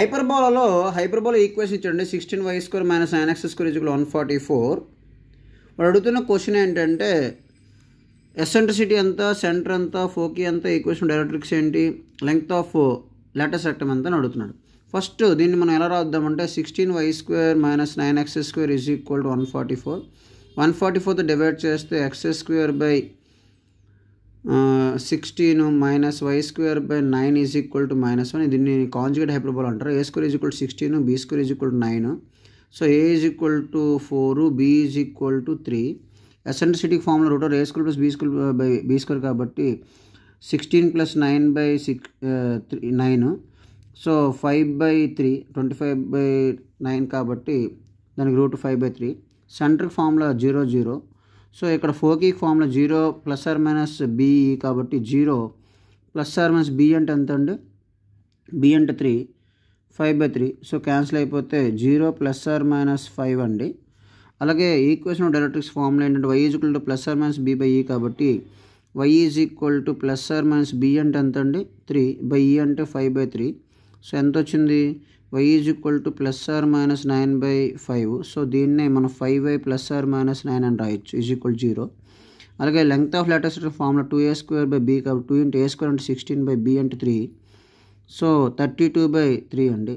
Hyperbola equation ఇచ్చండి 16y² - 9x² = 144. వాడు అడుగుతున్న question ఏంటంటే ఎసెంట్రిసిటీ ఎంత, సెంటర్ ఎంత, ఫోకీ ఎంత, ఈక్వేషన్ డైరెక్ట్రిక్స్ ఏంటి, లెంగ్త్ ఆఫ్ లాటస్ రెక్టమ్ ఎంత అని అడుగుతున్నాడు. ఫస్ట్ దీన్ని మనం ఎలా రాద్దామంటే 16y² - 9x² = 144. 144తో డివైడ్ చేస్తే x² / 16 - y² / 9 = -1. దీన్ని కాంజుగేట్ హైపర్బోలా అంటారు. a² = 16, b² = 9. So a = 4, b = 3. ఎసెంట్రిసిటీకి ఫార్ములా √a² + b² కాబట్టి 16 + 9/9. సో 5/3, 25/9 కాబట్టి దానికి √5/3. సెంటర్కి ఫార్ములా 0, 0. సో ఇక్కడ ఫోకీకి ఫార్ములా 0 ± b కాబట్టి 0 ± b అంటే ఎంత అండి? b అంటే 3, 5/3. సో క్యాన్సిల్ అయిపోతే 0 ± 5 అండి. అలాగే ఈక్వేషన్ డైరెక్ట్రిక్స్ ఫార్ములా ఏంటంటే y = ± b/e కాబట్టి y = ± b అంటే ఎంత అండి? 3/e అంటే 5/3. సో ఎంత వచ్చింది? y = ± 9/5. సో దీన్నే మనం 5y ± 9 అని రాయొచ్చు, = 0. అలాగే length of Lotus formula 2a² b కాబట్టి 2 × a² అంటే 16/b అంటే 3. సో 32/3 అండి.